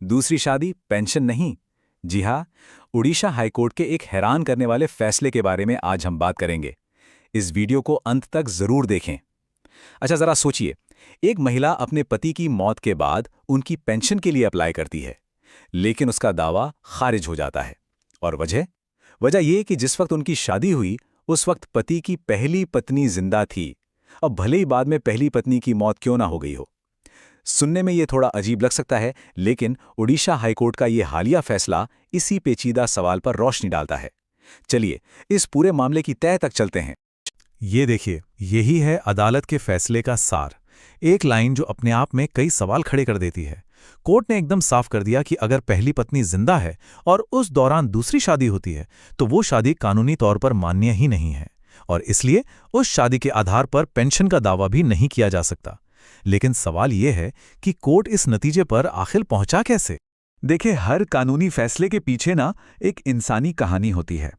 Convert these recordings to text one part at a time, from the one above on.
दूसरी शादी पेंशन नहीं। जी हाँ, उड़ीसा हाईकोर्ट के एक हैरान करने वाले फैसले के बारे में आज हम बात करेंगे। इस वीडियो को अंत तक जरूर देखें। अच्छा, जरा सोचिए, एक महिला अपने पति की मौत के बाद उनकी पेंशन के लिए अप्लाई करती है, लेकिन उसका दावा खारिज हो जाता है। और वजह वजह यह कि जिस वक्त उनकी शादी हुई उस वक्त पति की पहली पत्नी जिंदा थी। अब भले ही बाद में पहली पत्नी की मौत क्यों ना हो गई हो। सुनने में ये थोड़ा अजीब लग सकता है, लेकिन उड़ीसा हाईकोर्ट का ये हालिया फैसला इसी पेचीदा सवाल पर रोशनी डालता है। चलिए इस पूरे मामले की तह तक चलते हैं। ये देखिए, यही है अदालत के फैसले का सार। एक लाइन जो अपने आप में कई सवाल खड़े कर देती है। कोर्ट ने एकदम साफ कर दिया कि अगर पहली पत्नी जिंदा है और उस दौरान दूसरी शादी होती है तो वो शादी कानूनी तौर पर मान्य ही नहीं है, और इसलिए उस शादी के आधार पर पेंशन का दावा भी नहीं किया जा सकता। लेकिन सवाल ये है कि कोर्ट इस नतीजे पर आखिर पहुंचा कैसे? देखिए, हर कानूनी फैसले के पीछे ना एक इंसानी कहानी होती है।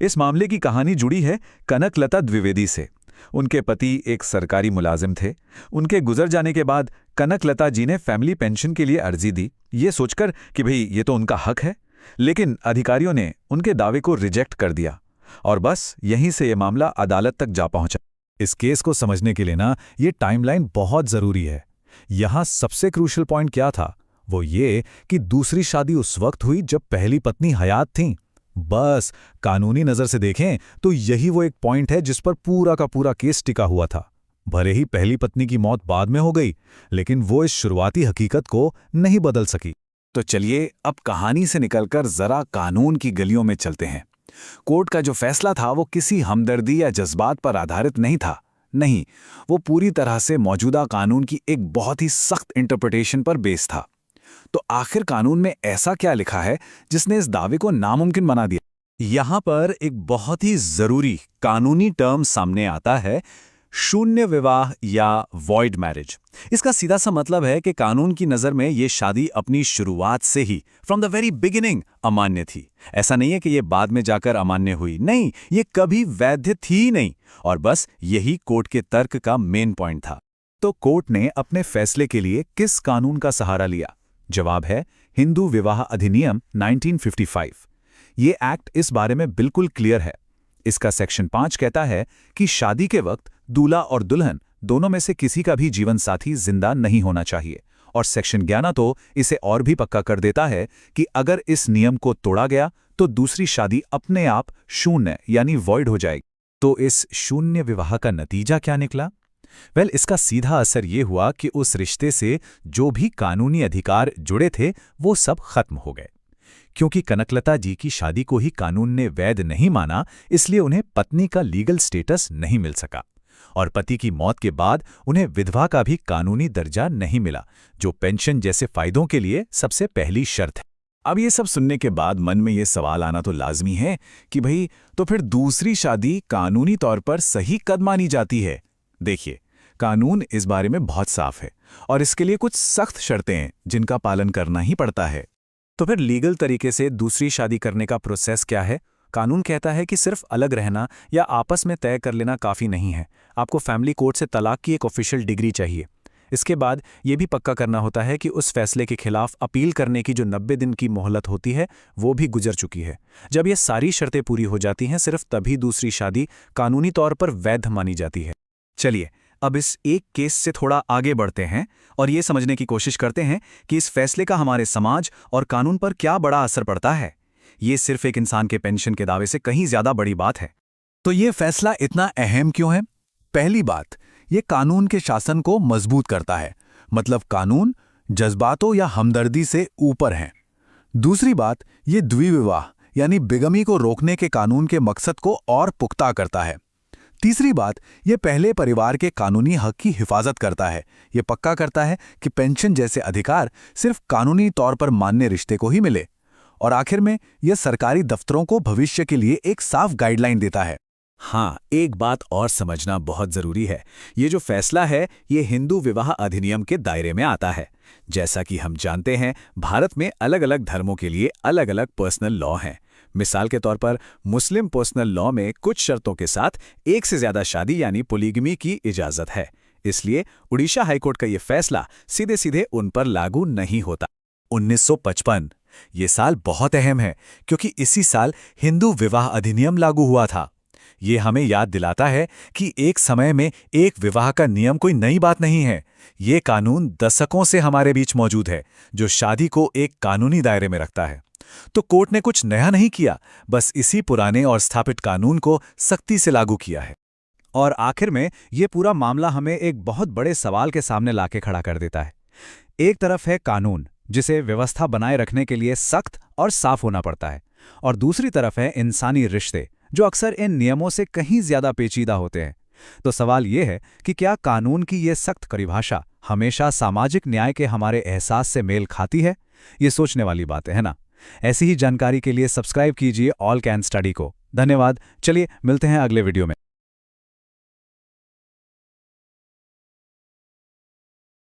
इस मामले की कहानी जुड़ी है कनकलता द्विवेदी से। उनके पति एक सरकारी मुलाजिम थे। उनके गुजर जाने के बाद कनकलता जी ने फैमिली पेंशन के लिए अर्जी दी, ये सोचकर कि भाई ये तो उनका हक है। लेकिन अधिकारियों ने उनके दावे को रिजेक्ट कर दिया और बस यहीं से ये मामला अदालत तक जा पहुंचा। इस केस को समझने के लिए ना ये टाइमलाइन बहुत जरूरी है। यहां सबसे क्रूशियल पॉइंट क्या था, वो ये कि दूसरी शादी उस वक्त हुई जब पहली पत्नी हयात थी। बस कानूनी नजर से देखें तो यही वो एक पॉइंट है जिस पर पूरा का पूरा केस टिका हुआ था। भले ही पहली पत्नी की मौत बाद में हो गई, लेकिन वो इस शुरुआती हकीकत को नहीं बदल सकी। तो चलिए अब कहानी से निकलकर जरा कानून की गलियों में चलते हैं। कोर्ट का जो फैसला था वो किसी हमदर्दी या जज्बात पर आधारित नहीं था। नहीं, वो पूरी तरह से मौजूदा कानून की एक बहुत ही सख्त इंटरप्रिटेशन पर बेस था। तो आखिर कानून में ऐसा क्या लिखा है जिसने इस दावे को नामुमकिन बना दिया? यहां पर एक बहुत ही जरूरी कानूनी टर्म सामने आता है, शून्य विवाह या वॉइड मैरिज। इसका सीधा सा मतलब है कि कानून की नजर में ये शादी अपनी शुरुआत से ही फ्रॉम द वेरी बिगिनिंग अमान्य थी। ऐसा नहीं है कि ये बाद में जाकर अमान्य हुई, नहीं, ये कभी वैध थी ही नहीं। और बस यही कोर्ट के तर्क का मेन पॉइंट था। तो कोर्ट ने अपने फैसले के लिए किस कानून का सहारा लिया? जवाब है हिंदू विवाह अधिनियम 1955। ये एक्ट इस बारे में बिल्कुल क्लियर है। इसका सेक्शन 5 कहता है कि शादी के वक्त दूल्हा और दुल्हन दोनों में से किसी का भी जीवन साथी जिंदा नहीं होना चाहिए। और सेक्शन 11 तो इसे और भी पक्का कर देता है कि अगर इस नियम को तोड़ा गया तो दूसरी शादी अपने आप शून्य यानी वॉइड हो जाएगी। तो इस शून्य विवाह का नतीजा क्या निकला? इसका सीधा असर ये हुआ कि उस रिश्ते से जो भी कानूनी अधिकार जुड़े थे वो सब खत्म हो गए। क्योंकि कनकलता जी की शादी को ही कानून ने वैध नहीं माना, इसलिए उन्हें पत्नी का लीगल स्टेटस नहीं मिल सका, और पति की मौत के बाद उन्हें विधवा का भी कानूनी दर्जा नहीं मिला, जो पेंशन जैसे फायदों के लिए सबसे पहली शर्त है। अब ये सब सुनने के बाद मन में ये सवाल आना तो लाजमी है कि भाई तो फिर दूसरी शादी कानूनी तौर पर सही कब मानी जाती है? देखिए, कानून इस बारे में बहुत साफ है और इसके लिए कुछ सख्त शर्तें हैं जिनका पालन करना ही पड़ता है। तो फिर लीगल तरीके से दूसरी शादी करने का प्रोसेस क्या है? कानून कहता है कि सिर्फ अलग रहना या आपस में तय कर लेना काफ़ी नहीं है। आपको फैमिली कोर्ट से तलाक की एक ऑफिशियल डिग्री चाहिए। इसके बाद ये भी पक्का करना होता है कि उस फैसले के खिलाफ अपील करने की जो 90 दिन की मोहलत होती है वो भी गुजर चुकी है। जब ये सारी शर्तें पूरी हो जाती हैं, सिर्फ तभी दूसरी शादी कानूनी तौर पर वैध मानी जाती है। चलिए अब इस एक केस से थोड़ा आगे बढ़ते हैं और ये समझने की कोशिश करते हैं कि इस फैसले का हमारे समाज और कानून पर क्या बड़ा असर पड़ता है। ये सिर्फ एक इंसान के पेंशन के दावे से कहीं ज्यादा बड़ी बात है। तो ये फैसला इतना अहम क्यों है? पहली बात, ये कानून के शासन को मजबूत करता है, मतलब कानून जज्बातों या हमदर्दी से ऊपर है। दूसरी बात, ये द्विविवाह यानी बिगमी को रोकने के कानून के मकसद को और पुख्ता करता है। तीसरी बात, ये पहले परिवार के कानूनी हक की हिफाजत करता है। ये पक्का करता है कि पेंशन जैसे अधिकार सिर्फ कानूनी तौर पर मान्य रिश्ते को ही मिले। और आखिर में यह सरकारी दफ्तरों को भविष्य के लिए एक साफ गाइडलाइन देता है। हाँ, एक बात और समझना बहुत जरूरी है। ये जो फैसला है ये हिंदू विवाह अधिनियम के दायरे में आता है। जैसा कि हम जानते हैं, भारत में अलग अलग धर्मों के लिए अलग अलग पर्सनल लॉ हैं। मिसाल के तौर पर मुस्लिम पर्सनल लॉ में कुछ शर्तों के साथ एक से ज्यादा शादी यानी पोलीगमी की इजाजत है। इसलिए उड़ीसा हाईकोर्ट का ये फैसला सीधे सीधे उन पर लागू नहीं होता। 1955। ये साल बहुत अहम है क्योंकि इसी साल हिंदू विवाह अधिनियम लागू हुआ था। ये हमें याद दिलाता है कि एक समय में एक विवाह का नियम कोई नई बात नहीं है। ये कानून दशकों से हमारे बीच मौजूद है, जो शादी को एक कानूनी दायरे में रखता है। तो कोर्ट ने कुछ नया नहीं किया, बस इसी पुराने और स्थापित कानून को सख्ती से लागू किया है। और आखिर में ये पूरा मामला हमें एक बहुत बड़े सवाल के सामने लाके खड़ा कर देता है। एक तरफ है कानून, जिसे व्यवस्था बनाए रखने के लिए सख्त और साफ होना पड़ता है, और दूसरी तरफ है इंसानी रिश्ते, जो अक्सर इन नियमों से कहीं ज्यादा पेचीदा होते हैं। तो सवाल ये है कि क्या कानून की ये सख्त परिभाषा हमेशा सामाजिक न्याय के हमारे एहसास से मेल खाती है? ये सोचने वाली बात है ना? ऐसी ही जानकारी के लिए सब्सक्राइब कीजिए ऑल कैन स्टडी को। धन्यवाद। चलिए मिलते हैं अगले वीडियो में।